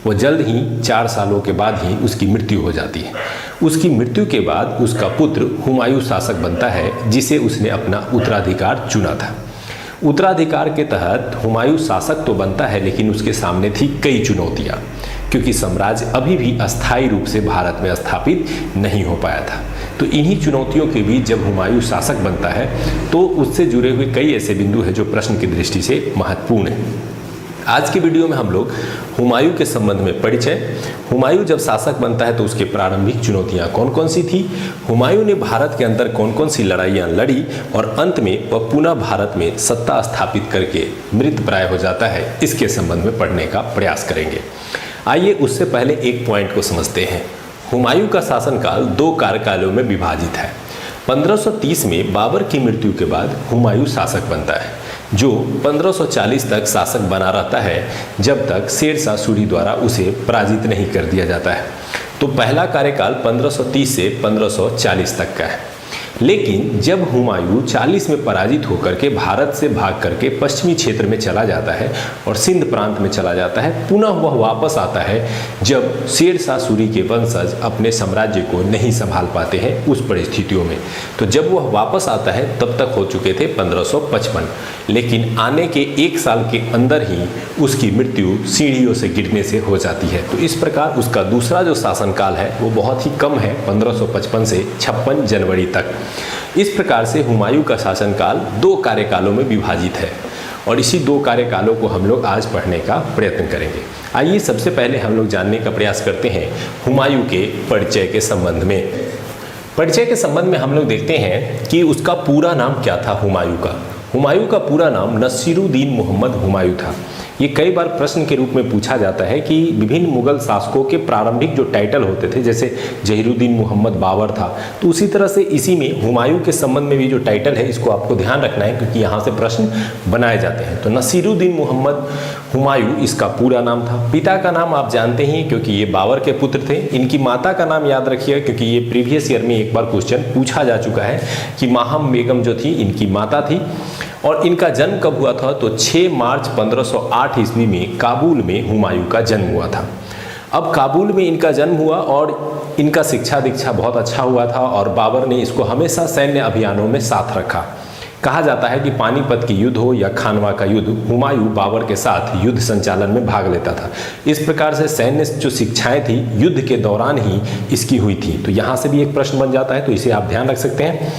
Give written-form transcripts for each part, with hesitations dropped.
वो जल्द ही 4 सालों के बाद ही उसकी मृत्यु हो जाती है। उसकी मृत्यु के बाद उसका पुत्र हुमायूं शासक बनता है, जिसे उसने अपना उत्तराधिकार चुना था। उत्तराधिकार के तहत हुमायूं शासक तो बनता है, लेकिन उसके सामने थी कई चुनौतियाँ, क्योंकि साम्राज्य अभी भी अस्थायी रूप से भारत में स्थापित नहीं हो पाया था। तो इन्हीं चुनौतियों के बीच जब हुमायूं शासक बनता है तो उससे जुड़े हुए कई ऐसे बिंदु हैं जो प्रश्न की दृष्टि से महत्वपूर्ण हैं। आज की वीडियो में हम लोग हुमायूं के संबंध में परिचय, हुमायूं जब शासक बनता है तो उसके प्रारंभिक चुनौतियां कौन कौन सी थी, हुमायूं ने भारत के अंदर कौन कौन सी लड़ाइयां लड़ी और अंत में वह पुनः भारत में सत्ता स्थापित करके मृतप्राय हो जाता है, इसके संबंध में पढ़ने का प्रयास करेंगे। आइए उससे पहले एक पॉइंट को समझते हैं। हुमायूं का शासनकाल 2 कार्यकालों में विभाजित है। 1530 में बाबर की मृत्यु के बाद हुमायूं शासक बनता है, जो 1540 तक शासक बना रहता है, जब तक शेरशाह सूरी द्वारा उसे पराजित नहीं कर दिया जाता है। तो पहला कार्यकाल 1530 से 1540 तक का है। लेकिन जब हुमायूं 40 में पराजित होकर के भारत से भाग करके पश्चिमी क्षेत्र में चला जाता है और सिंध प्रांत में चला जाता है, पुनः वह वापस आता है जब शेरशाह सूरी के वंशज अपने साम्राज्य को नहीं संभाल पाते हैं उस परिस्थितियों में। तो जब वह वापस आता है तब तक हो चुके थे 1555, लेकिन आने के 1 साल के अंदर ही उसकी मृत्यु सीढ़ियों से गिरने से हो जाती है। तो इस प्रकार उसका दूसरा जो शासनकाल है वो बहुत ही कम है, 1555 से 56 जनवरी तक। इस प्रकार से हुमायूं का शासनकाल 2 कार्यकालों में विभाजित है और इसी 2 कार्यकालों को हम लोग आज पढ़ने का प्रयत्न करेंगे। आइए सबसे पहले हम लोग जानने का प्रयास करते हैं हुमायूं के परिचय के संबंध में। परिचय के संबंध में हम लोग देखते हैं कि उसका पूरा नाम क्या था हुमायूं का। हुमायूं का पूरा नाम नसीरुद्दीन मोहम्मद हुमायूं था। ये कई बार प्रश्न के रूप में पूछा जाता है कि विभिन्न मुगल शासकों के प्रारंभिक जो टाइटल होते थे, जैसे जहीरुद्दीन मोहम्मद बाबर था, तो उसी तरह से इसी में हुमायूं के संबंध में भी जो टाइटल है इसको आपको ध्यान रखना है, क्योंकि यहाँ से प्रश्न बनाए जाते हैं। तो नसीरुद्दीन मोहम्मद हुमायूं इसका पूरा नाम था। पिता का नाम आप जानते ही, क्योंकि ये बाबर के पुत्र थे। इनकी माता का नाम याद रखिएगा, क्योंकि ये प्रीवियस ईयर में एक बार क्वेश्चन पूछा जा चुका है कि माहम बेगम जो थी इनकी माता थी। और इनका जन्म कब हुआ था, तो 6 मार्च 1508 ईस्वी में काबुल में हुमायूं का जन्म हुआ था। अब काबुल में इनका जन्म हुआ और इनका शिक्षा दीक्षा बहुत अच्छा हुआ था और बाबर ने इसको हमेशा सैन्य अभियानों में साथ रखा। कहा जाता है कि पानीपत की युद्ध हो या खानवा का युद्ध, हुमायूं बाबर के साथ युद्ध संचालन में भाग लेता था। इस प्रकार से सैन्य जो शिक्षाएं थी युद्ध के दौरान ही इसकी हुई थी। तो यहाँ से भी एक प्रश्न बन जाता है, तो इसे आप ध्यान रख सकते हैं।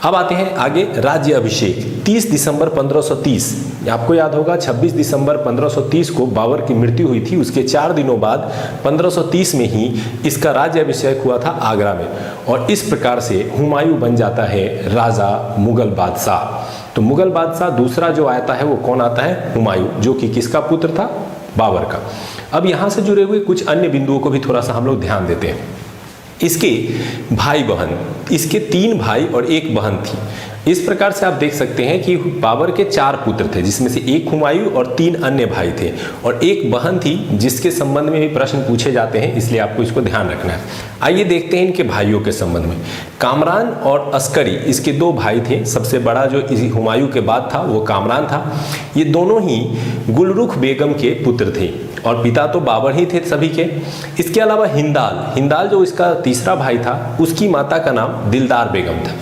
अब आते हैं आगे राज्य अभिषेक। 30 दिसंबर 1530, आपको याद होगा 26 दिसंबर 1530 को बाबर की मृत्यु हुई थी। उसके 4 दिनों बाद 1530 में ही इसका राज्य अभिषेक हुआ था आगरा में, और इस प्रकार से हुमायूं बन जाता है राजा मुगल बादशाह। तो मुगल बादशाह दूसरा जो आता है वो कौन आता है, हुमायूं, जो कि किसका पुत्र था, बाबर का। अब यहाँ से जुड़े हुए कुछ अन्य बिंदुओं को भी थोड़ा सा हम लोग ध्यान देते हैं। इसके भाई बहन, इसके 3 भाई और 1 बहन थी। इस प्रकार से आप देख सकते हैं कि बाबर के 4 पुत्र थे, जिसमें से 1 हुमायूं और 3 अन्य भाई थे, और 1 बहन थी जिसके संबंध में भी प्रश्न पूछे जाते हैं, इसलिए आपको इसको ध्यान रखना है। आइए देखते हैं इनके भाइयों के संबंध में। कामरान और अस्करी इसके 2 भाई थे। सबसे बड़ा जो हुमायूं के बाद था वो कामरान था। ये दोनों ही गुलरुख बेगम के पुत्र थे और पिता तो बाबर ही थे सभी के। इसके अलावा हिंदाल जो इसका तीसरा भाई था, उसकी माता का नाम दिलदार बेगम था,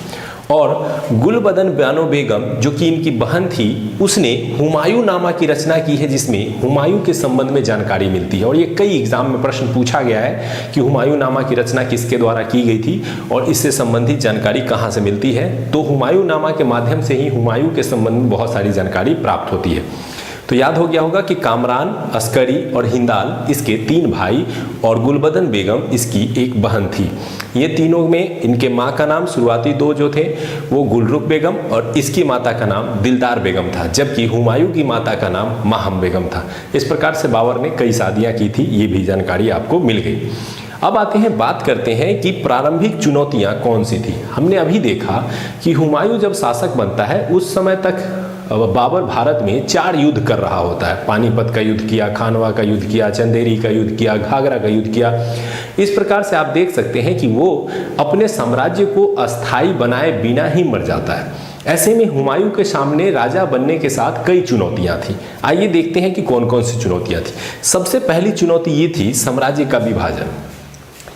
और गुलबदन बानो बेगम जो कि इनकी बहन थी, उसने हुमायूं नामा की रचना की है, जिसमें हुमायूं के संबंध में जानकारी मिलती है। और ये कई एग्जाम में प्रश्न पूछा गया है कि हुमायूं नामा की रचना किसके द्वारा की गई थी और इससे संबंधित जानकारी कहाँ से मिलती है। तो हुमायूं नामा के माध्यम से ही हुमायूं के संबंध में बहुत सारी जानकारी प्राप्त होती है। तो याद हो गया होगा कि कामरान, अस्करी और हिंदाल इसके 3 भाई और गुलबदन बेगम इसकी 1 बहन थी। ये तीनों में इनके माँ का नाम, शुरुआती 2 जो थे वो गुलरुख बेगम और इसकी माता का नाम दिलदार बेगम था, जबकि हुमायूं की माता का नाम माहम बेगम था। इस प्रकार से बाबर ने कई शादियाँ की थी, ये भी जानकारी आपको मिल गई। अब आते हैं, बात करते हैं कि प्रारंभिक चुनौतियाँ कौन सी थी। हमने अभी देखा कि हुमायूं जब शासक बनता है उस समय तक बाबर भारत में 4 युद्ध कर रहा होता है। पानीपत का युद्ध किया, खानवा का युद्ध किया, चंदेरी का युद्ध किया, घाघरा का युद्ध किया। इस प्रकार से आप देख सकते हैं कि वो अपने साम्राज्य को अस्थायी बनाए बिना ही मर जाता है। ऐसे में हुमायूं के सामने राजा बनने के साथ कई चुनौतियां थी। आइए देखते हैं कि कौन कौन सी चुनौतियां थी। सबसे पहली चुनौती ये थी साम्राज्य का विभाजन।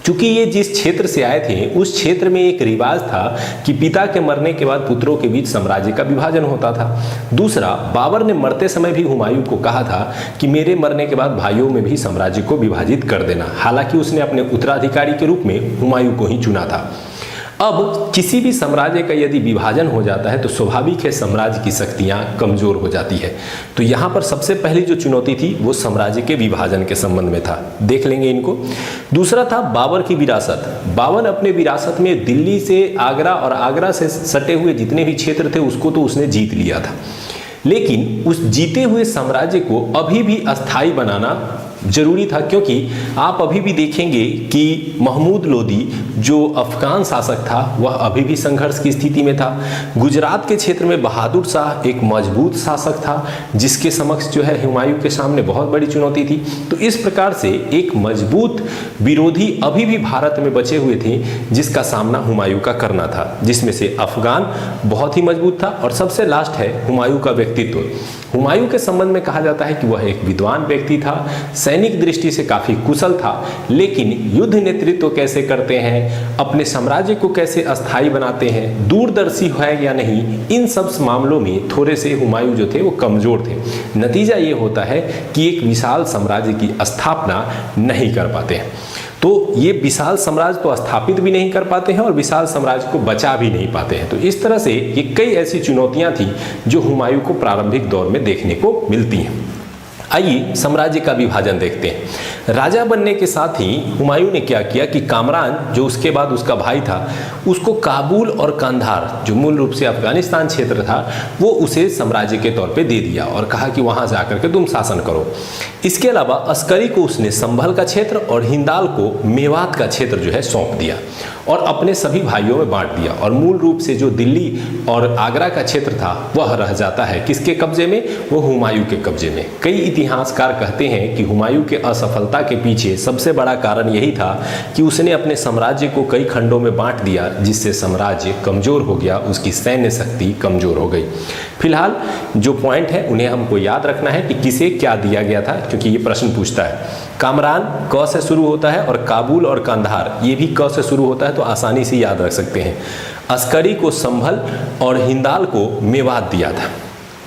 चूंकि ये जिस क्षेत्र से आए थे उस क्षेत्र में एक रिवाज था कि पिता के मरने के बाद पुत्रों के बीच साम्राज्य का विभाजन होता था। दूसरा, बाबर ने मरते समय भी हुमायूं को कहा था कि मेरे मरने के बाद भाइयों में भी साम्राज्य को विभाजित कर देना। हालांकि उसने अपने उत्तराधिकारी के रूप में हुमायूं को ही चुना था। अब किसी भी साम्राज्य का यदि विभाजन हो जाता है तो स्वाभाविक है साम्राज्य की शक्तियां कमजोर हो जाती है। तो यहाँ पर सबसे पहली जो चुनौती थी वो साम्राज्य के विभाजन के संबंध में था, देख लेंगे इनको। दूसरा था बाबर की विरासत। बाबर अपने विरासत में दिल्ली से आगरा और आगरा से सटे हुए जितने भी क्षेत्र थे उसको तो उसने जीत लिया था, लेकिन उस जीते हुए साम्राज्य को अभी भी अस्थायी बनाना जरूरी था, क्योंकि आप अभी भी देखेंगे कि महमूद लोदी जो अफगान शासक था वह अभी भी संघर्ष की स्थिति में था। गुजरात के क्षेत्र में बहादुर शाह एक मजबूत शासक था जिसके समक्ष जो है हुमायूं के सामने बहुत बड़ी चुनौती थी। तो इस प्रकार से एक मजबूत विरोधी अभी भी भारत में बचे हुए थे जिसका सामना हुमायूं का करना था, जिसमें से अफगान बहुत ही मजबूत था। और सबसे लास्ट है हुमायूं का व्यक्तित्व। हुमायूं के संबंध में कहा जाता है कि वह एक विद्वान व्यक्ति था, सैनिक दृष्टि से काफी कुशल था, लेकिन युद्ध नेतृत्व कैसे करते हैं, अपने साम्राज्य को कैसे अस्थायी बनाते हैं, दूरदर्शी है या नहीं, इन सब मामलों में थोड़े से हुमायूं जो थे वो कमजोर थे। नतीजा ये होता है कि एक विशाल साम्राज्य की स्थापना नहीं कर पाते हैं। तो ये विशाल साम्राज्य तो स्थापित भी नहीं कर पाते हैं और विशाल साम्राज्य को बचा भी नहीं पाते हैं। तो इस तरह से ये कई ऐसी चुनौतियां थी जो हुमायूं को प्रारंभिक दौर में देखने को मिलती हैं। आइए साम्राज्य का विभाजन देखते हैं। राजा बनने के साथ ही हुमायूं ने क्या किया कि कामरान जो उसके बाद उसका भाई था उसको काबुल और कंधार जो मूल रूप से अफगानिस्तान क्षेत्र था वो उसे साम्राज्य के तौर पे दे दिया और कहा कि वहां जाकर के तुम शासन करो। इसके अलावा अस्करी को उसने संभल का क्षेत्र और हिंदाल को मेवात का क्षेत्र जो है सौंप दिया और अपने सभी भाइयों में बांट दिया। और मूल रूप से जो दिल्ली और आगरा का क्षेत्र था वह रह जाता है किसके कब्जे में, वो हुमायूं के कब्जे में। कई इतिहासकार कहते हैं कि हुमायूं के असफलता के पीछे सबसे बड़ा कारण यही था कि उसने अपने साम्राज्य को कई खंडों में बांट दिया, जिससे साम्राज्य कमजोर हो गया, उसकी सैन्य शक्ति कमजोर हो गई। फिलहाल जो पॉइंट है उन्हें हमको याद रखना है कि किसे क्या दिया गया था, क्योंकि ये प्रश्न पूछता है। कामरान क से शुरू होता है और काबुल और कंधार ये भी क से शुरू होता है, तो आसानी से याद रख सकते हैं। अस्करी को संभल और हिंदाल को मेवात दिया था।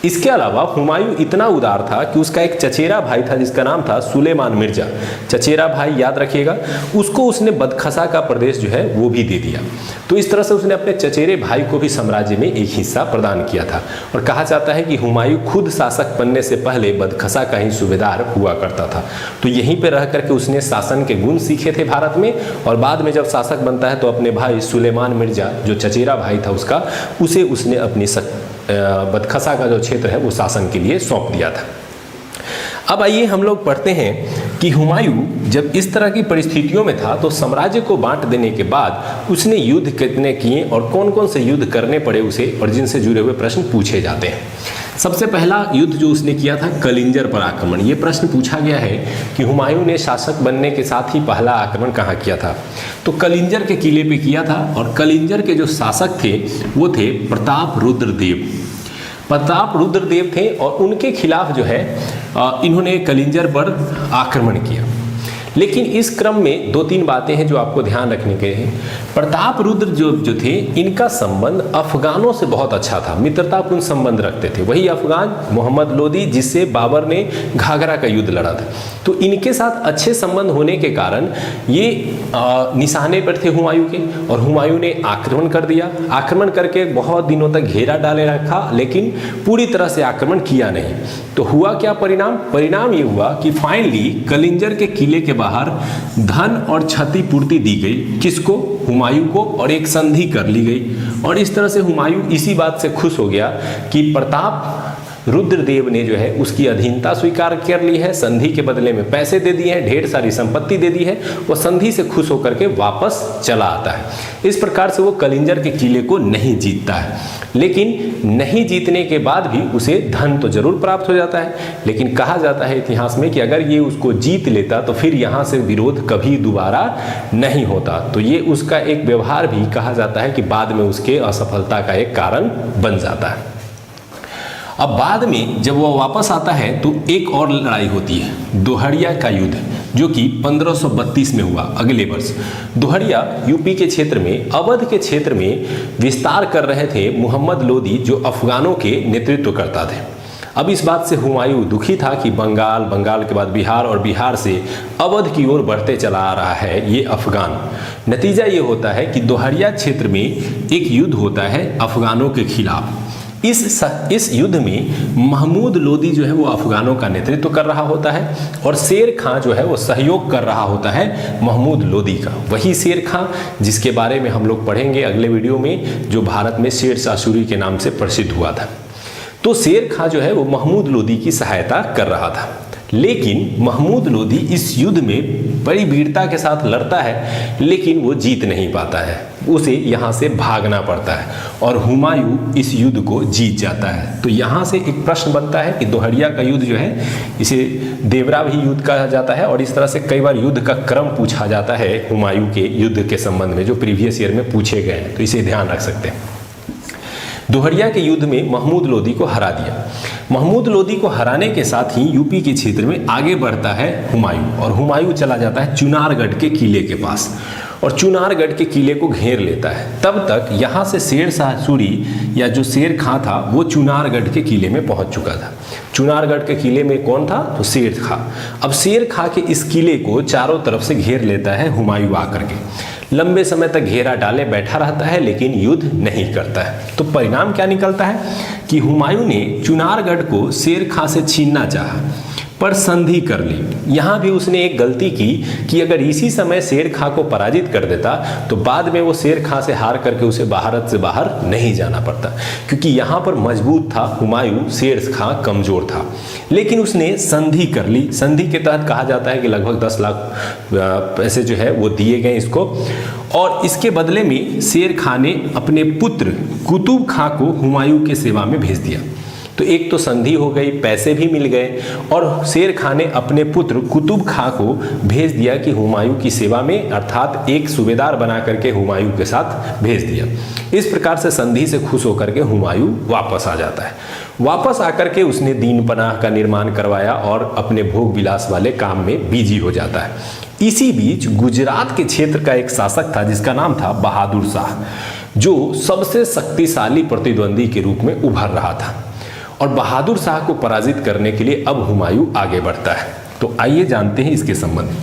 इसके अलावा हुमायूं इतना उदार था कि उसका एक चचेरा भाई था जिसका नाम था सुलेमान मिर्जा। चचेरा भाई याद रखिएगा, उसको उसने बदखसा का प्रदेश जो है वो भी दे दिया। तो इस तरह से उसने अपने चचेरे भाई को भी साम्राज्य में एक हिस्सा प्रदान किया था। और कहा जाता है कि हुमायूं खुद शासक बनने से पहले बदखसा का ही सूबेदार हुआ करता था। तो यहीं पर रह करके उसने शासन के गुण सीखे थे भारत में, और बाद में जब शासक बनता है तो अपने भाई सुलेमान मिर्जा जो चचेरा भाई था उसका, उसे उसने अपनी बदखसा का जो क्षेत्र है वो शासन के लिए सौंप दिया था। अब आइए हम लोग पढ़ते हैं कि हुमायूं जब इस तरह की परिस्थितियों में था तो साम्राज्य को बांट देने के बाद उसने युद्ध कितने किए और कौन कौन से युद्ध करने पड़े उसे, और जिनसे जुड़े हुए प्रश्न पूछे जाते हैं। सबसे पहला युद्ध जो उसने किया था कलिंजर पर आक्रमण। ये प्रश्न पूछा गया है कि हुमायूं ने शासक बनने के साथ ही पहला आक्रमण कहाँ किया था, तो कलिंजर के किले पे किया था। और कलिंजर के जो शासक थे वो थे प्रताप रुद्रदेव। प्रताप रुद्रदेव थे और उनके खिलाफ जो है इन्होंने कलिंजर पर आक्रमण किया। लेकिन इस क्रम में दो तीन बातें हैं जो आपको ध्यान रखने के हैं। प्रताप रुद्र जो थे इनका संबंध अफगानों से बहुत अच्छा था, मित्रतापूर्ण संबंध रखते थे। वही अफगान मोहम्मद लोदी जिससे बाबर ने घाघरा का युद्ध लड़ा था। तो इनके साथ अच्छे संबंध होने के कारण ये निशाने पर थे हुमायूं के, और हुमायूं ने आक्रमण कर दिया। आक्रमण करके बहुत दिनों तक घेरा डाले रखा, लेकिन पूरी तरह से आक्रमण किया नहीं। तो हुआ क्या परिणाम? परिणाम ये हुआ कि फाइनली कलिंजर के किले के बाहर धन और क्षतिपूर्ति दी गई। किसको? हुमायूं को, और एक संधि कर ली गई। और इस तरह से हुमायूं इसी बात से खुश हो गया कि प्रताप रुद्रदेव ने जो है उसकी अधीनता स्वीकार कर ली है, संधि के बदले में पैसे दे दिए हैं, ढेर सारी संपत्ति दे दी है। वो संधि से खुश होकर के वापस चला आता है। इस प्रकार से वो कलिंजर के किले को नहीं जीतता है, लेकिन नहीं जीतने के बाद भी उसे धन तो जरूर प्राप्त हो जाता है। लेकिन कहा जाता है इतिहास में कि अगर ये उसको जीत लेता तो फिर यहाँ से विरोध कभी दोबारा नहीं होता। तो ये उसका एक व्यवहार भी कहा जाता है कि बाद में उसके असफलता का एक कारण बन जाता है। अब बाद में जब वो वापस आता है तो एक और लड़ाई होती है, दोहरिया का युद्ध, जो कि 1532 में हुआ, अगले वर्ष। दोहरिया यूपी के क्षेत्र में, अवध के क्षेत्र में विस्तार कर रहे थे मोहम्मद लोदी, जो अफगानों के नेतृत्व करता थे। अब इस बात से हुमायूं दुखी था कि बंगाल के बाद बिहार और बिहार से अवध की ओर बढ़ते चला आ रहा है ये अफगान। नतीजा ये होता है कि दोहरिया क्षेत्र में एक युद्ध होता है अफगानों के खिलाफ। इस युद्ध में महमूद लोदी जो है वो अफगानों का नेतृत्व कर रहा होता है और शेर खां जो है वो सहयोग कर रहा होता है महमूद लोदी का। वही शेर खां जिसके बारे में हम लोग पढ़ेंगे अगले वीडियो में, जो भारत में शेर शाह सूरी के नाम से प्रसिद्ध हुआ था। तो शेर खां जो है वो महमूद लोदी की सहायता कर रहा था, लेकिन महमूद लोदी इस युद्ध में बड़ी वीरता के साथ लड़ता है, लेकिन वो जीत नहीं पाता है, उसे यहाँ से भागना पड़ता है और हुमायूं इस युद्ध को जीत जाता है। तो यहाँ से एक प्रश्न बनता है कि दोहरिया का युद्ध जो है, इसे देवरा भी युद्ध कहा जाता है और इस तरह से कई बार युद्ध का क्रम पूछा जाता है हुमायूं के युद्ध के संबंध में, जो प्रीवियस ईयर में पूछे गए हैं, तो इसे ध्यान रख सकते हैं। दोहरिया के युद्ध में महमूद लोदी को हरा दिया। महमूद लोदी को हराने के साथ ही यूपी के क्षेत्र में आगे बढ़ता है हुमायूं, और हुमायूं चला जाता है चुनारगढ़ के किले के पास और चुनारगढ़ के किले को घेर लेता है। तब तक यहाँ से शेर शाह सूरी या जो शेर खां था वो चुनारगढ़ के किले में पहुँच चुका था। चुनारगढ़ के किले में कौन था? तो शेर खां। अब शेर खां के इस किले को चारों तरफ से घेर लेता है हुमायूं आकर के। लंबे समय तक घेरा डाले बैठा रहता है, लेकिन युद्ध नहीं करता है। तो परिणाम क्या निकलता है कि हुमायूं ने चुनारगढ़ को शेर खां से छीनना चाहा, पर संधि कर ली। यहाँ भी उसने एक गलती की कि अगर इसी समय शेर खां को पराजित कर देता तो बाद में वो शेर खां से हार करके उसे भारत से बाहर नहीं जाना पड़ता, क्योंकि यहाँ पर मजबूत था हुमायूं, शेर खां कमजोर था। लेकिन उसने संधि कर ली। संधि के तहत कहा जाता है कि लगभग 10 लाख पैसे जो है वो दिए गए इसको, और इसके बदले में शेर खां ने अपने पुत्र कुतुब खां को हुमायूं के सेवा में भेज दिया। तो एक तो संधि हो गई, पैसे भी मिल गए, और शेर खां ने अपने पुत्र कुतुब खां को भेज दिया कि हुमायूं की सेवा में, अर्थात एक सूबेदार बना करके हुमायूं के साथ भेज दिया। इस प्रकार से संधि से खुश होकर के हुमायूं वापस आ जाता है। वापस आकर के उसने दीन पनाह का निर्माण करवाया और अपने भोग विलास वाले काम में बिजी हो जाता है। इसी बीच गुजरात के क्षेत्र का एक शासक था जिसका नाम था बहादुर शाह, जो सबसे शक्तिशाली प्रतिद्वंदी के रूप में उभर रहा था, और बहादुर शाह को पराजित करने के लिए अब हुमायूं आगे बढ़ता है। तो आइए जानते हैं इसके संबंध।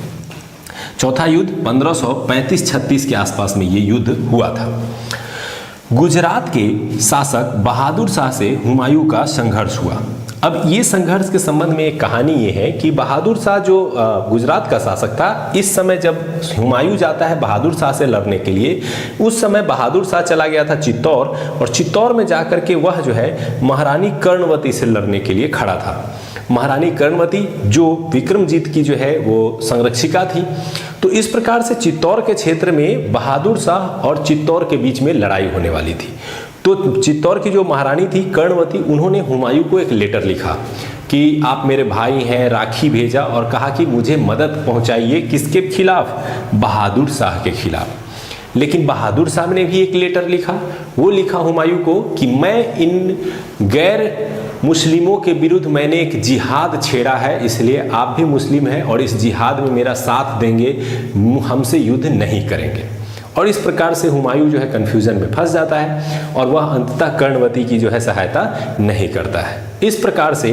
चौथा युद्ध 1535-36 के आसपास में ये युद्ध हुआ था। गुजरात के शासक बहादुर शाह से हुमायूं का संघर्ष हुआ। अब ये संघर्ष के संबंध में एक कहानी ये है कि बहादुर शाह जो गुजरात का शासक था, इस समय जब हुमायूं जाता है बहादुर शाह से लड़ने के लिए, उस समय बहादुर शाह चला गया था चित्तौड़, और चित्तौड़ में जाकर के वह जो है महारानी कर्णवती से लड़ने के लिए खड़ा था। महारानी कर्णवती जो विक्रमजीत की जो है वो संरक्षिका थी। तो इस प्रकार से चित्तौड़ के क्षेत्र में बहादुर शाह और चित्तौड़ के बीच में लड़ाई होने वाली थी। तो चित्तौड़ की जो महारानी थी कर्णवती, उन्होंने हुमायूं को एक लेटर लिखा कि आप मेरे भाई हैं, राखी भेजा और कहा कि मुझे मदद पहुंचाइए। किसके खिलाफ? बहादुर शाह के खिलाफ। लेकिन बहादुर शाह ने भी एक लेटर लिखा। वो लिखा हुमायूं को कि मैं इन गैर मुस्लिमों के विरुद्ध मैंने एक जिहाद छेड़ा है, इसलिए आप भी मुस्लिम हैं और इस जिहाद में मेरा साथ देंगे, हमसे युद्ध नहीं करेंगे। और इस प्रकार से हुमायूं जो है कन्फ्यूजन में फंस जाता है और वह अंततः कर्णवती की जो है सहायता नहीं करता है। इस प्रकार से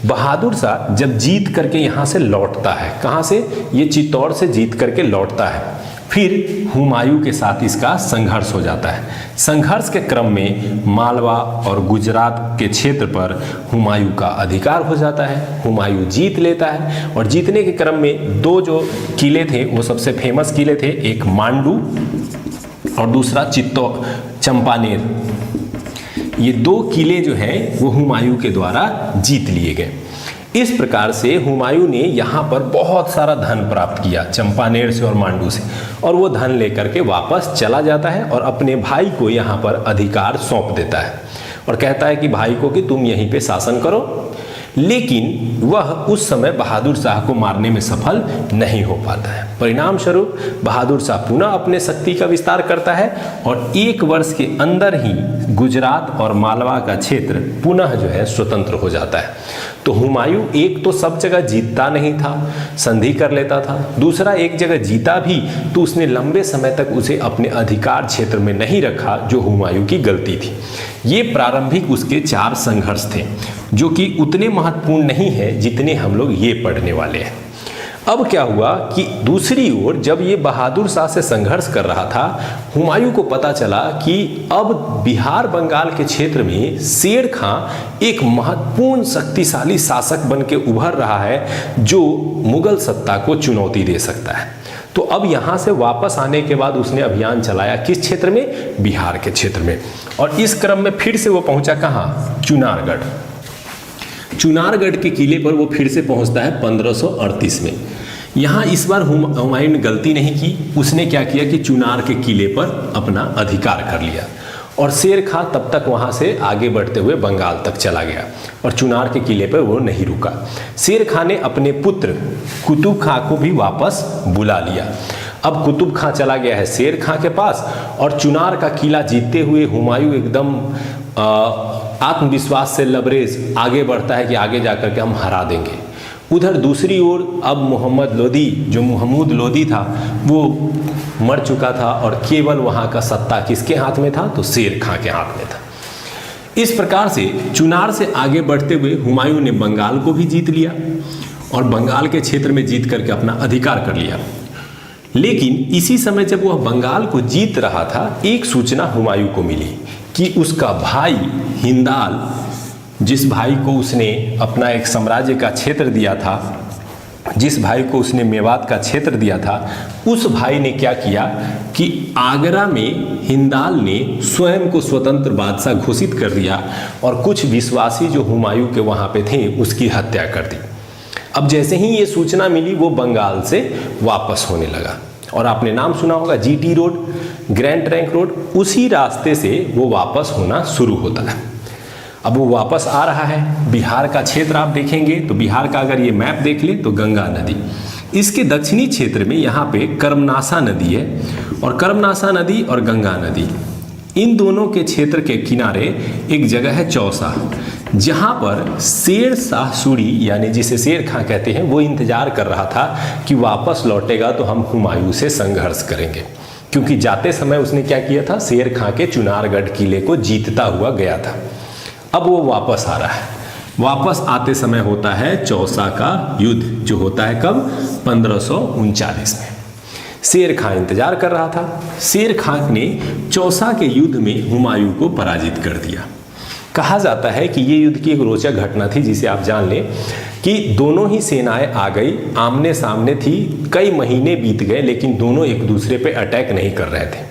बहादुर शाह जब जीत करके यहाँ से लौटता है, कहाँ से? ये चित्तौड़ से जीत करके लौटता है। फिर हुमायूं के साथ इसका संघर्ष हो जाता है। संघर्ष के क्रम में मालवा और गुजरात के क्षेत्र पर हुमायूं का अधिकार हो जाता है। हुमायूं जीत लेता है और जीतने के क्रम में दो जो किले थे वो सबसे फेमस किले थे, एक मांडू और दूसरा चंपानेर। ये 2 किले जो हैं वो हुमायूं के द्वारा जीत लिए गए। इस प्रकार से हुमायूं ने यहाँ पर बहुत सारा धन प्राप्त किया चंपानेर से और मांडू से, और वो धन लेकर के वापस चला जाता है और अपने भाई को यहाँ पर अधिकार सौंप देता है और कहता है कि भाई को कि तुम यहीं पे शासन करो। लेकिन वह उस समय बहादुर शाह को मारने में सफल नहीं हो पाता है। परिणाम स्वरूप बहादुर शाह पुनः अपने शक्ति का विस्तार करता है और 1 वर्ष के अंदर ही गुजरात और मालवा का क्षेत्र पुनः जो है स्वतंत्र हो जाता है। तो हुमायूं एक तो सब जगह जीतता नहीं था, संधि कर लेता था, दूसरा एक जगह जीता भी तो उसने लंबे समय तक उसे अपने अधिकार क्षेत्र में नहीं रखा, जो हुमायूं की गलती थी। ये प्रारंभिक उसके 4 संघर्ष थे जो कि उतने महत्वपूर्ण नहीं है जितने हम लोग ये पढ़ने वाले हैं। अब क्या हुआ कि दूसरी ओर जब ये बहादुर शाह से संघर्ष कर रहा था, हुमायूं को पता चला कि अब बिहार बंगाल के क्षेत्र में शेर खां एक महत्वपूर्ण शक्तिशाली शासक बन के उभर रहा है जो मुगल सत्ता को चुनौती दे सकता है। तो अब यहाँ से वापस आने के बाद उसने अभियान चलाया किस क्षेत्र में? बिहार के क्षेत्र में। और इस क्रम में फिर से वो पहुंचा कहाँ? चुनारगढ़। चुनारगढ़ के किले पर वो फिर से पहुंचता है 1538 में। यहाँ इस बार हुमायूं ने गलती नहीं की, उसने क्या किया कि चुनार के किले पर अपना अधिकार कर लिया और शेर खां तब तक वहाँ से आगे बढ़ते हुए बंगाल तक चला गया और चुनार के किले पर वो नहीं रुका। शेर खां ने अपने पुत्र कुतुब खां को भी वापस बुला लिया। अब कुतुब खां चला गया है शेर खां के पास और चुनार का किला जीतते हुए हुमायूं एकदम आत्मविश्वास से लबरेज आगे बढ़ता है कि आगे जाकर के हम हरा देंगे। उधर दूसरी ओर अब मोहम्मद लोदी, जो महमूद लोदी था, वो मर चुका था और केवल वहाँ का सत्ता किसके हाथ में था? तो शेर खां के हाथ में था। इस प्रकार से चुनार से आगे बढ़ते हुए हुमायूं ने बंगाल को भी जीत लिया और बंगाल के क्षेत्र में जीत करके अपना अधिकार कर लिया। लेकिन इसी समय जब वह बंगाल को जीत रहा था, एक सूचना हुमायूं को मिली कि उसका भाई हिंदाल, जिस भाई को उसने अपना एक साम्राज्य का क्षेत्र दिया था, जिस भाई को उसने मेवात का क्षेत्र दिया था, उस भाई ने क्या किया कि आगरा में हिंदाल ने स्वयं को स्वतंत्र बादशाह घोषित कर दिया और कुछ विश्वासी जो हुमायूं के वहाँ पे थे उसकी हत्या कर दी। अब जैसे ही ये सूचना मिली वो बंगाल से वापस होने लगा और आपने नाम सुना होगा GT road, grand trunk road, उसी रास्ते से वो वापस होना शुरू होता है। अब वो वापस आ रहा है। बिहार का क्षेत्र आप देखेंगे तो बिहार का अगर ये मैप देख ले तो गंगा नदी, इसके दक्षिणी क्षेत्र में यहाँ पे कर्मनासा नदी है और कर्मनासा नदी और गंगा नदी, इन दोनों के क्षेत्र के किनारे एक जगह है चौसा, जहाँ पर शेर शाह सूरी यानी जिसे शेर खां कहते हैं वो इंतजार कर रहा था कि वापस लौटेगा तो हम हुमायूं से संघर्ष करेंगे, क्योंकि जाते समय उसने क्या किया था? शेर खां के चुनारगढ़ किले को जीतता हुआ गया था। अब वो वापस आ रहा है। वापस आते समय होता है चौसा का युद्ध, जो होता है कब? 1539 में। शेर खां इंतजार कर रहा था। शेर खां ने चौसा के युद्ध में हुमायूं को पराजित कर दिया। कहा जाता है कि ये युद्ध की एक रोचक घटना थी, जिसे आप जान लें कि दोनों ही सेनाएं आ गई, आमने सामने थी, कई महीने बीत गए लेकिन दोनों एक दूसरे पे अटैक नहीं कर रहे थे।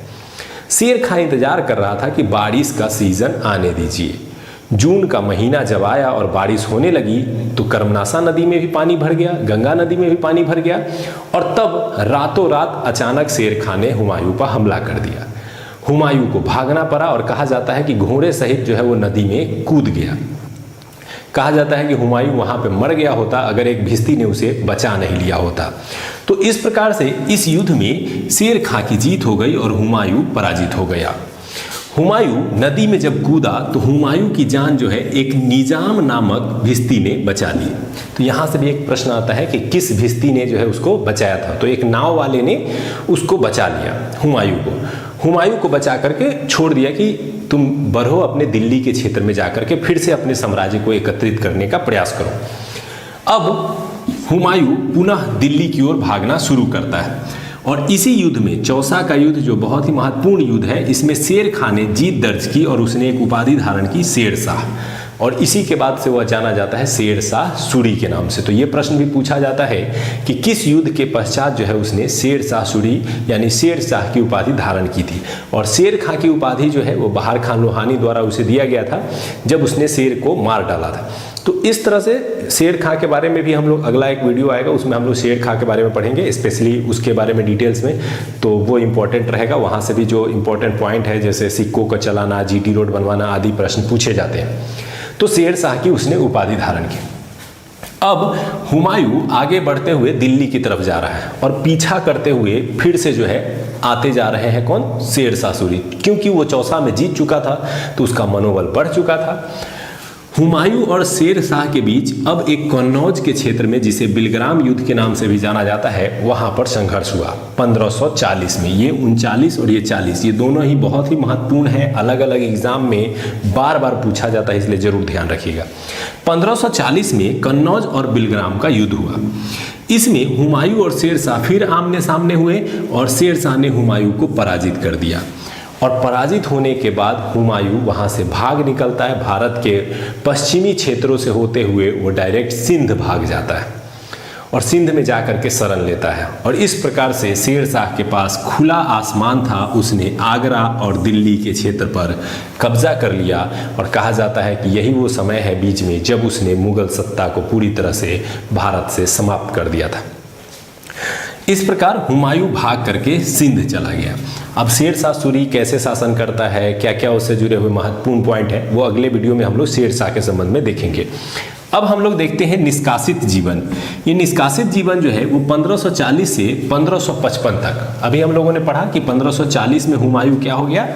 शेर खां इंतजार कर रहा था कि बारिश का सीजन आने दीजिए। जून का महीना जब आया और बारिश होने लगी तो कर्मनासा नदी में भी पानी भर गया, गंगा नदी में भी पानी भर गया और तब रातों रात अचानक शेर खां ने हुमायूं पर हमला कर दिया। हुमायूं को भागना पड़ा और कहा जाता है कि घोड़े सहित जो है वो नदी में कूद गया। कहा जाता है कि हुमायूं वहाँ पे मर गया होता अगर एक भिश्ती ने उसे बचा नहीं लिया होता। तो इस प्रकार से इस युद्ध में शेर खां की जीत हो गई और हुमायूं पराजित हो गया। हुमायूं नदी में जब कूदा तो हुमायूं की जान जो है एक निजाम नामक भिश्ती ने बचा ली। तो यहाँ से भी एक प्रश्न आता है कि किस भिश्ती ने जो है उसको बचाया था? तो एक नाव वाले ने उसको बचा लिया, हुमायूं को बचा करके छोड़ दिया कि तुम बढ़ो अपने दिल्ली के क्षेत्र में जाकर के फिर से अपने साम्राज्य को एकत्रित करने का प्रयास करो। अब हुमायूं पुनः दिल्ली की ओर भागना शुरू करता है और इसी युद्ध में, चौसा का युद्ध जो बहुत ही महत्वपूर्ण युद्ध है, इसमें शेर खां ने जीत दर्ज की और उसने एक उपाधि धारण की शेर शाह। और इसी के बाद से वह जाना जाता है शेर शाह सूरी के नाम से। तो ये प्रश्न भी पूछा जाता है कि किस युद्ध के पश्चात जो है उसने शेर शाह सूरी यानी शेर शाह की उपाधि धारण की थी। और शेर खां की उपाधि जो है वो बहार खान लोहानी द्वारा उसे दिया गया था जब उसने शेर को मार डाला था। तो इस तरह से शेर खां के बारे में भी हम लोग, अगला एक वीडियो आएगा उसमें हम लोग शेर खां के बारे में पढ़ेंगे, स्पेशली उसके बारे में डिटेल्स में, तो वो इम्पोर्टेंट रहेगा। वहाँ से भी जो इम्पोर्टेंट पॉइंट है जैसे सिक्कों को चलाना, जीटी रोड बनवाना आदि प्रश्न पूछे जाते हैं। तो शेर शाह की उसने उपाधि धारण की। अब हुमायूं आगे बढ़ते हुए दिल्ली की तरफ जा रहा है और पीछा करते हुए फिर से जो है आते जा रहे हैं कौन? शेर शाह सूरी। क्योंकि वो चौसा में जीत चुका था तो उसका मनोबल बढ़ चुका था। हुमायूं और शेर शाह के बीच अब एक कन्नौज के क्षेत्र में, जिसे बिलग्राम युद्ध के नाम से भी जाना जाता है, वहां पर संघर्ष हुआ 1540 में। ये 39 और ये 40, ये दोनों ही बहुत ही महत्वपूर्ण है, अलग अलग एग्जाम में बार बार पूछा जाता है, इसलिए जरूर ध्यान रखिएगा। 1540 में कन्नौज और बिलग्राम का युद्ध हुआ। इसमें हुमायूं और शेर शाह फिर आमने सामने हुए और शेर शाह ने हुमायूं को पराजित कर दिया। और पराजित होने के बाद हुमायूं वहाँ से भाग निकलता है। भारत के पश्चिमी क्षेत्रों से होते हुए वो डायरेक्ट सिंध भाग जाता है और सिंध में जाकर के शरण लेता है। और इस प्रकार से शेर शाह के पास खुला आसमान था, उसने आगरा और दिल्ली के क्षेत्र पर कब्जा कर लिया। और कहा जाता है कि यही वो समय है बीच में जब उसने मुगल सत्ता को पूरी तरह से भारत से समाप्त कर दिया था। इस प्रकार हुमायूं भाग करके सिंध चला गया। अब शेर शाह सूरी कैसे शासन करता है, क्या क्या उससे जुड़े हुए महत्वपूर्ण पॉइंट है, वो अगले वीडियो में हम लोग शेर शाह के संबंध में देखेंगे। अब हम लोग देखते हैं निष्कासित जीवन। ये निष्कासित जीवन जो है वो 1540 से 1555 तक। अभी हम लोगों ने पढ़ा कि 1540 में हुमायूं क्या हो गया?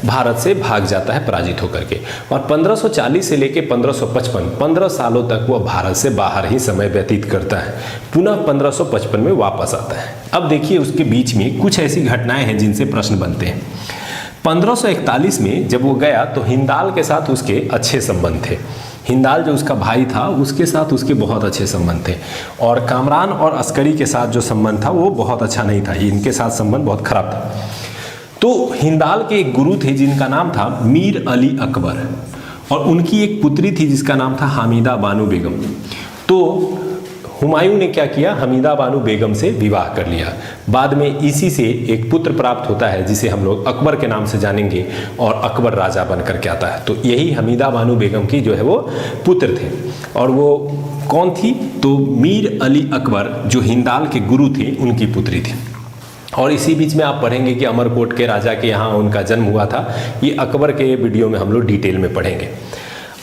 भारत से भाग जाता है पराजित होकर के। और 1540 से लेके 1555 15 सालों तक वह भारत से बाहर ही समय व्यतीत करता है, पुनः 1555 में वापस आता है। अब देखिए उसके बीच में कुछ ऐसी घटनाएं हैं जिनसे प्रश्न बनते हैं। 1541 में जब वो गया तो हिंदाल के साथ उसके अच्छे संबंध थे। हिंदाल जो उसका भाई था उसके साथ उसके बहुत अच्छे संबंध थे। और कामरान और अस्करी के साथ जो संबंध था वो बहुत अच्छा नहीं था, इनके साथ संबंध बहुत खराब था। तो हिंदाल के एक गुरु थे जिनका नाम था मीर अली अकबर, और उनकी एक पुत्री थी जिसका नाम था हमीदा बानो बेगम। तो हुमायूं ने क्या किया? हमीदा बानो बेगम से विवाह कर लिया। बाद में इसी से एक पुत्र प्राप्त होता है जिसे हम लोग अकबर के नाम से जानेंगे, और अकबर राजा बन करके आता है। तो यही हमीदा बानो बेगम की जो है वो पुत्र थे। और वो कौन थी? तो मीर अली अकबर जो हिंदाल के गुरु थे उनकी पुत्री थी। और इसी बीच में आप पढ़ेंगे कि अमरकोट के राजा के यहाँ उनका जन्म हुआ था। ये अकबर के वीडियो में हम लोग डिटेल में पढ़ेंगे।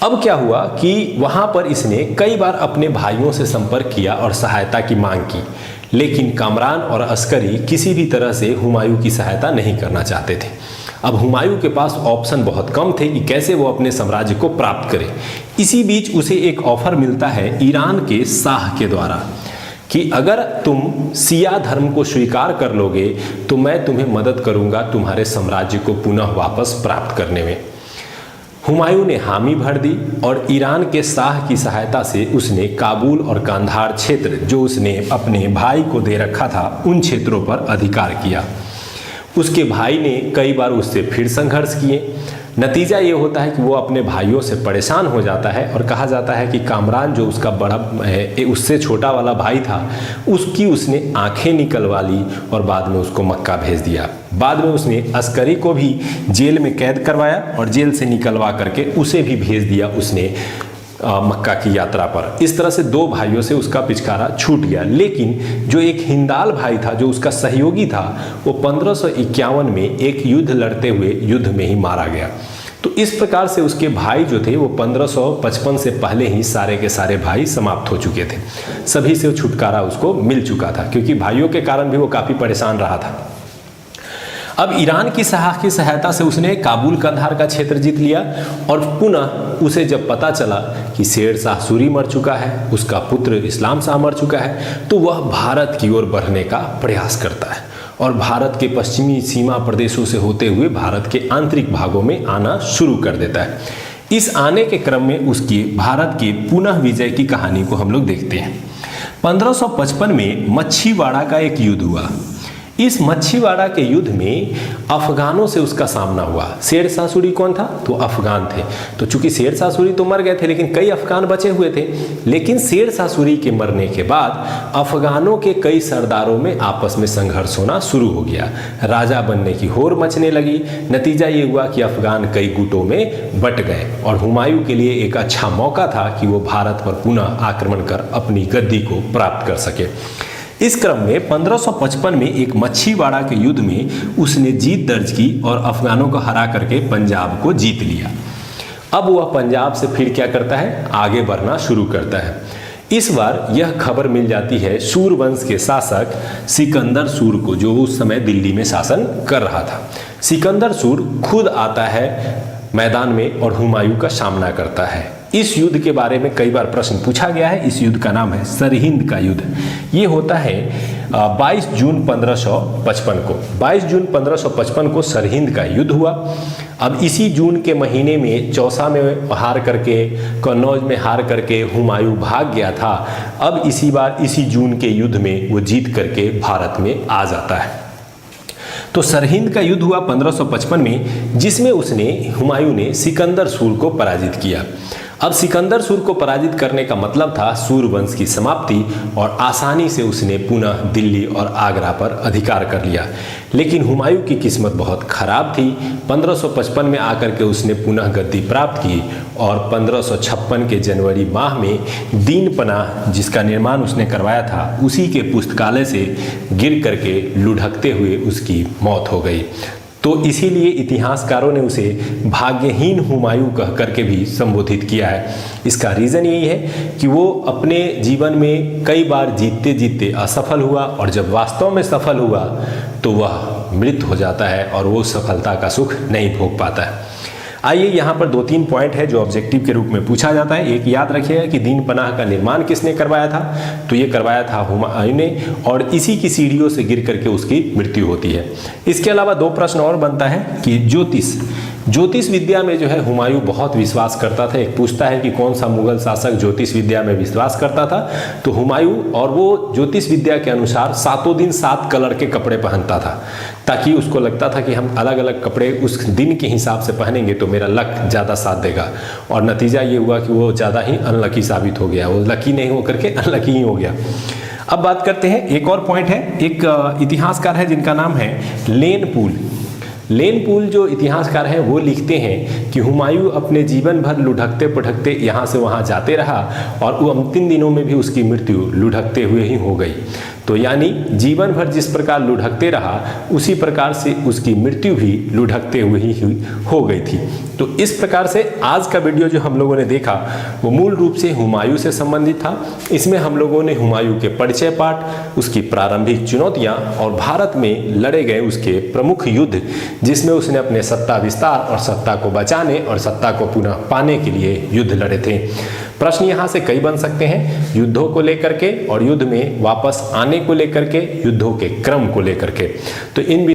अब क्या हुआ कि वहाँ पर इसने कई बार अपने भाइयों से संपर्क किया और सहायता की मांग की, लेकिन कामरान और अस्करी किसी भी तरह से हुमायूं की सहायता नहीं करना चाहते थे। अब हुमायूं के पास ऑप्शन बहुत कम थे कि कैसे वो अपने साम्राज्य को प्राप्त करे। इसी बीच उसे एक ऑफर मिलता है ईरान के शाह के द्वारा कि अगर तुम शिया धर्म को स्वीकार कर लोगे तो मैं तुम्हें मदद करूंगा तुम्हारे साम्राज्य को पुनः वापस प्राप्त करने में। हुमायूं ने हामी भर दी और ईरान के शाह की सहायता से उसने काबुल और कांधार क्षेत्र जो उसने अपने भाई को दे रखा था उन क्षेत्रों पर अधिकार किया। उसके भाई ने कई बार उससे फिर संघर्ष किए। नतीजा ये होता है कि वो अपने भाइयों से परेशान हो जाता है और कहा जाता है कि कामरान जो उसका बड़ा उससे छोटा वाला भाई था उसकी उसने आंखें निकलवा ली और बाद में उसको मक्का भेज दिया। बाद में उसने अस्करी को भी जेल में कैद करवाया और जेल से निकलवा करके उसे भी भेज दिया उसने मक्का की यात्रा पर। इस तरह से दो भाइयों से उसका पिचकारा छूट गया। लेकिन जो एक हिंदाल भाई था जो उसका सहयोगी था वो 1551 में एक युद्ध लड़ते हुए युद्ध में ही मारा गया। तो इस प्रकार से उसके भाई जो थे वो 1555 से पहले ही सारे के सारे भाई समाप्त हो चुके थे। सभी से छुटकारा उसको मिल चुका था क्योंकि भाइयों के कारण भी वो काफ़ी परेशान रहा था। अब ईरान की शाह की सहायता से उसने काबुल कंधार का क्षेत्र जीत लिया और पुनः उसे जब पता चला कि शेर शाह सूरी मर चुका है, उसका पुत्र इस्लाम शाह मर चुका है, तो वह भारत की ओर बढ़ने का प्रयास करता है और भारत के पश्चिमी सीमा प्रदेशों से होते हुए भारत के आंतरिक भागों में आना शुरू कर देता है। इस आने के क्रम में उसकी भारत के पुनः विजय की कहानी को हम लोग देखते हैं। 1555 में मच्छीवाड़ा का एक युद्ध हुआ। इस मच्छीवाड़ा के युद्ध में अफगानों से उसका सामना हुआ। शेरशाह सूरी कौन था? तो अफगान थे। तो चूंकि शेरशाह सूरी तो मर गए थे, लेकिन कई अफगान बचे हुए थे। लेकिन शेरशाह सूरी के मरने के बाद अफगानों के कई सरदारों में आपस में संघर्ष होना शुरू हो गया। राजा बनने की होड़ मचने लगी। नतीजा ये हुआ कि अफगान कई गुटों में बट गए और हुमायूं के लिए एक अच्छा मौका था कि वो भारत पर पुनः आक्रमण कर अपनी गद्दी को प्राप्त कर सके। इस क्रम में 1555 में एक मच्छीवाड़ा के युद्ध में उसने जीत दर्ज की और अफगानों को हरा करके पंजाब को जीत लिया। अब वह पंजाब से फिर क्या करता है? आगे बढ़ना शुरू करता है। इस बार यह खबर मिल जाती है सूर वंश के शासक सिकंदर सूर को, जो उस समय दिल्ली में शासन कर रहा था। सिकंदर सूर खुद आता है मैदान में और हुमायूं का सामना करता है। इस युद्ध के बारे में कई बार प्रश्न पूछा गया है। इस युद्ध का नाम है सरहिंद का युद्ध। ये होता है 22 जून 1555 को। 22 जून 1555 को सरहिंद का युद्ध हुआ। अब इसी जून के महीने में चौसा में हार करके, कन्नौज में हार करके हुमायूं भाग गया था। अब इसी बार इसी जून के युद्ध में वो जीत करके भारत में आ जाता है। तो सरहिंद का युद्ध हुआ 1555 में, जिसमें हुमायूं ने सिकंदर सूर को पराजित किया। अब सिकंदर सूर को पराजित करने का मतलब था सूर वंश की समाप्ति और आसानी से उसने पुनः दिल्ली और आगरा पर अधिकार कर लिया। लेकिन हुमायूं की किस्मत बहुत खराब थी। 1555 में आकर के उसने पुनः गद्दी प्राप्त की और 1556 के जनवरी माह में दीन पनाह, जिसका निर्माण उसने करवाया था, उसी के पुस्तकालय से गिर करके लुढ़कते हुए उसकी मौत हो गई। तो इसीलिए इतिहासकारों ने उसे भाग्यहीन हुमायूं कह करके भी संबोधित किया है। इसका रीज़न यही है कि वो अपने जीवन में कई बार जीतते जीतते असफल हुआ और जब वास्तव में सफल हुआ तो वह मृत हो जाता है और वो सफलता का सुख नहीं भोग पाता है। आइए यहाँ पर 2-3 पॉइंट है जो ऑब्जेक्टिव के रूप में पूछा जाता है। एक याद रखिएगा कि दीन पनाह का निर्माण किसने करवाया था? तो ये करवाया था हुमायूं ने और इसी की सीढ़ियों से गिर करके उसकी मृत्यु होती है। इसके अलावा 2 प्रश्न और बनता है कि ज्योतिष विद्या में जो है हुमायूं बहुत विश्वास करता था। एक पूछता है कि कौन सा मुगल शासक ज्योतिष विद्या में विश्वास करता था? तो हुमायूं, और वो ज्योतिष विद्या के अनुसार 7 दिन 7 कलर के कपड़े पहनता था, ताकि उसको लगता था कि हम अलग अलग कपड़े उस दिन के हिसाब से पहनेंगे तो मेरा लक ज़्यादा साथ देगा। और नतीजा ये हुआ कि वो ज़्यादा ही अनलकी साबित हो गया। वो लकी नहीं हो करके अनलकी ही हो गया। अब बात करते हैं, एक और पॉइंट है। एक इतिहासकार है जिनका नाम है लेन पूल जो इतिहासकार हैं वो लिखते हैं कि हुमायूं अपने जीवन भर लुढ़कते पढ़कते यहाँ से वहाँ जाते रहा और वो अंतिम दिनों में भी उसकी मृत्यु लुढ़कते हुए ही हो गई। तो यानी जीवन भर जिस प्रकार लुढ़कते रहा उसी प्रकार से उसकी मृत्यु भी लुढ़कते हुए ही हो गई थी। तो इस प्रकार से आज का वीडियो जो हम लोगों ने देखा वो मूल रूप से हुमायूं से संबंधित था। इसमें हम लोगों ने हुमायूं के परिचय पाठ, उसकी प्रारंभिक चुनौतियां और भारत में लड़े गए उसके प्रमुख युद्ध, जिसमें उसने अपने सत्ता विस्तार और सत्ता को बचाने और सत्ता को पुनः पाने के लिए युद्ध लड़े थे। प्रश्न यहाँ से कई बन सकते हैं, युद्धों को लेकर के और युद्ध में वापस आने को लेकर के, युद्धों के क्रम को लेकर के। तो इन